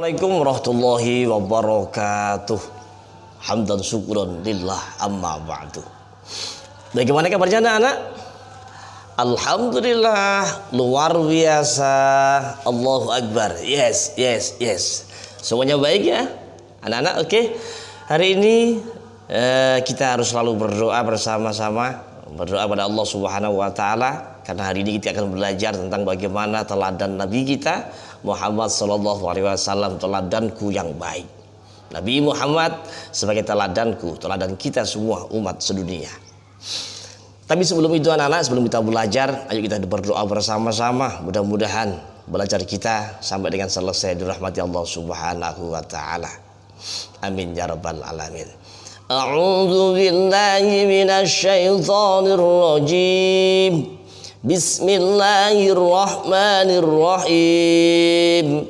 Assalamualaikum warahmatullahi wabarakatuh. Hamdan syukuran lillah amma ba'du. Bagaimana kabarnya anak-anak? Alhamdulillah, luar biasa. Allahu Akbar. Yes. Semuanya baik ya anak-anak? Oke. Hari ini kita harus selalu berdoa bersama-sama. Berdoa pada Allah Subhanahu wa Ta'ala, karena hari ini kita akan belajar tentang bagaimana teladan Nabi kita Muhammad sallallahu alaihi wasallam, teladanku yang baik. Nabi Muhammad sebagai teladanku, teladan kita semua umat sedunia. Tapi sebelum itu anak-anak, sebelum kita belajar, ayo kita berdoa bersama-sama. Mudah-mudahan belajar kita sampai dengan selesai dirahmati Allah Subhanahu wa Ta'ala. Amin ya rabbal alamin. A'udzu billahi minasyaitonir rajim. Bismillahirrahmanirrahim.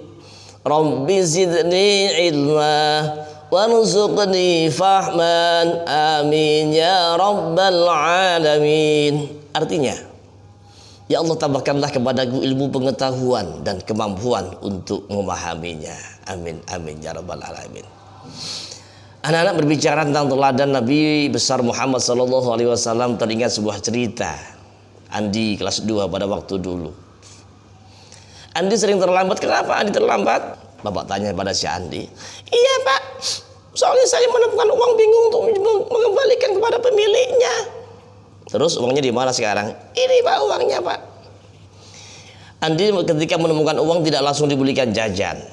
Rabbi zidni ilma warzuqni fahman. Amin ya rabbal alamin. Artinya, ya Allah, tambahkanlah kepadaku ilmu pengetahuan dan kemampuan untuk memahaminya. Amin ya rabbal alamin. Anak-anak, berbicara tentang teladan Nabi besar Muhammad sallallahu alaihi wasallam, teringat sebuah cerita Andi kelas 2 pada waktu dulu. Andi sering terlambat. Kenapa Andi terlambat? Bapak tanya pada si Andi. Iya Pak, soalnya saya menemukan uang, bingung untuk mengembalikan kepada pemiliknya. Terus uangnya di mana sekarang? Ini Pak uangnya Pak. Andi ketika menemukan uang tidak langsung dibelikan jajan,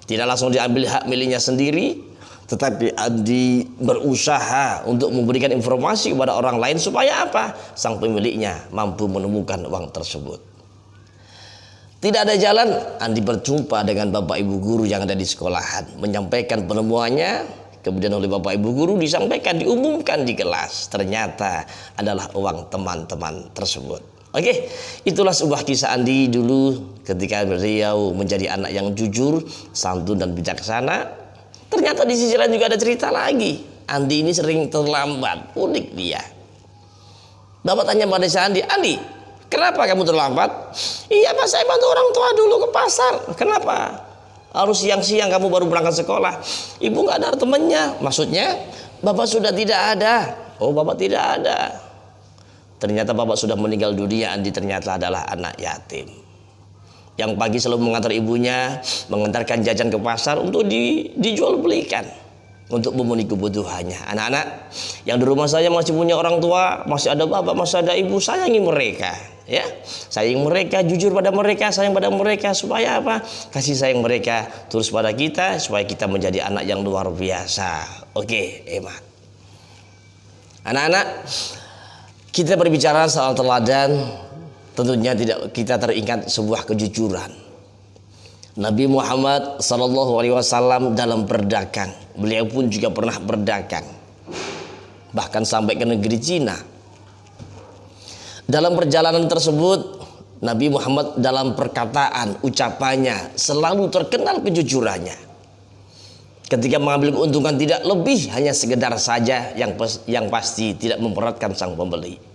tidak langsung diambil hak miliknya sendiri, tetapi Andi berusaha untuk memberikan informasi kepada orang lain supaya apa? Sang pemiliknya mampu menemukan uang tersebut. Tidak ada jalan, Andi berjumpa dengan bapak ibu guru yang ada di sekolahan, menyampaikan penemuannya. Kemudian oleh bapak ibu guru disampaikan, diumumkan di kelas. Ternyata adalah uang teman-teman tersebut. Oke, itulah sebuah kisah Andi dulu ketika beliau menjadi anak yang jujur, santun dan bijaksana. Ternyata di sisi lain juga ada cerita lagi. Andi ini sering terlambat, unik dia. Bapak tanya pada si Andi, Andi, kenapa kamu terlambat? Iya Pak, saya bantu orang tua dulu ke pasar. Kenapa? Harus siang-siang kamu baru berangkat sekolah. Ibu nggak ada temannya. Maksudnya, Bapak sudah tidak ada. Oh, Bapak tidak ada. Ternyata Bapak sudah meninggal dunia. Andi ternyata adalah anak yatim yang pagi selalu mengantar ibunya, mengantarkan jajan ke pasar untuk dijual belikan, untuk memenuhi kebutuhannya. Anak-anak yang di rumah saya masih punya orang tua, masih ada bapak, masih ada ibu, sayangi mereka, ya, sayangi mereka, jujur pada mereka, sayang pada mereka, supaya apa? Kasih sayang mereka terus pada kita, supaya kita menjadi anak yang luar biasa. Oke, hemat. Anak-anak, kita berbicara soal teladan. Tentunya tidak kita teringat sebuah kejujuran. Nabi Muhammad sallallahu alaihi wasallam dalam berdagang, beliau pun juga pernah berdagang, bahkan sampai ke negeri Cina. Dalam perjalanan tersebut, Nabi Muhammad dalam perkataan, ucapannya selalu terkenal kejujurannya. Ketika mengambil keuntungan tidak lebih, hanya sekedar saja yang pasti tidak memberatkan sang pembeli.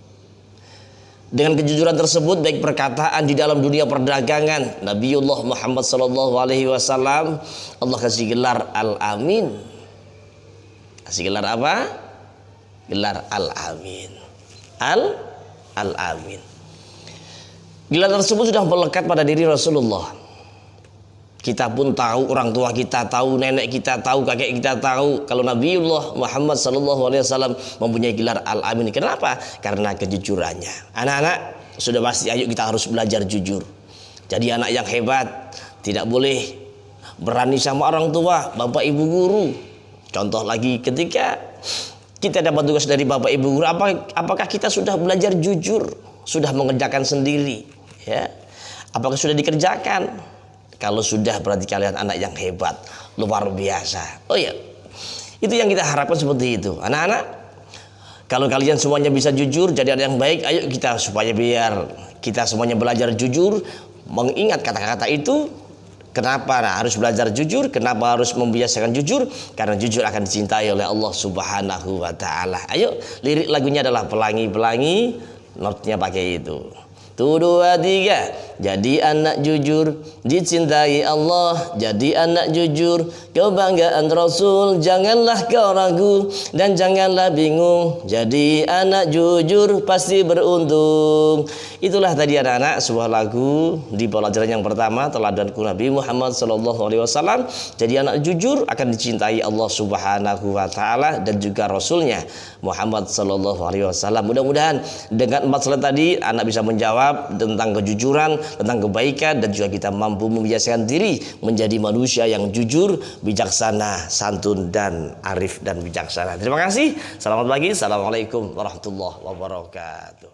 Dengan kejujuran tersebut, baik perkataan di dalam dunia perdagangan, Nabiullah Muhammad sallallahu alaihi wasallam Allah kasih gelar Al-Amin. Kasih gelar apa? Gelar Al-Amin. Al-Amin. Gelar tersebut sudah melekat pada diri Rasulullah. Kita pun tahu, orang tua kita tahu, nenek kita tahu, kakek kita tahu, kalau Nabiullah Muhammad sallallahu alaihi wasallam mempunyai gelar Al-Amin. Kenapa? Karena kejujurannya. Anak-anak, sudah pasti ayo kita harus belajar jujur. Jadi anak yang hebat, tidak boleh berani sama orang tua, bapak ibu guru. Contoh lagi, ketika kita dapat tugas dari bapak ibu guru, apakah kita sudah belajar jujur, sudah mengerjakan sendiri, ya? Apakah sudah dikerjakan? Kalau sudah, berarti kalian anak yang hebat, luar biasa. Oh ya, itu yang kita harapkan seperti itu. Anak-anak, kalau kalian semuanya bisa jujur, jadi anak yang baik, ayo kita supaya biar kita semuanya belajar jujur, mengingat kata-kata itu. Kenapa harus belajar jujur? Kenapa harus membiasakan jujur? Karena jujur akan dicintai oleh Allah Subhanahu wa Ta'ala. Ayo, lirik lagunya adalah Pelangi-Pelangi, notnya pakai itu. Tuh 2, 3. Jadi anak jujur, dicintai Allah, jadi anak jujur, kebanggaan Rasul, janganlah kau ragu dan janganlah bingung. Jadi anak jujur pasti beruntung. Itulah tadi anak-anak sebuah lagu di pelajaran yang pertama, teladanku Nabi Muhammad SAW. Jadi anak jujur akan dicintai Allah Subhanahu wa taala dan juga Rasulnya Muhammad SAW. Mudah-mudahan dengan 4 slide tadi anak bisa menjawab tentang kejujuran, tentang kebaikan, dan juga kita mampu membiasakan diri menjadi manusia yang jujur, bijaksana, santun, dan arif dan bijaksana. Terima kasih. Selamat pagi. Assalamualaikum warahmatullahi wabarakatuh.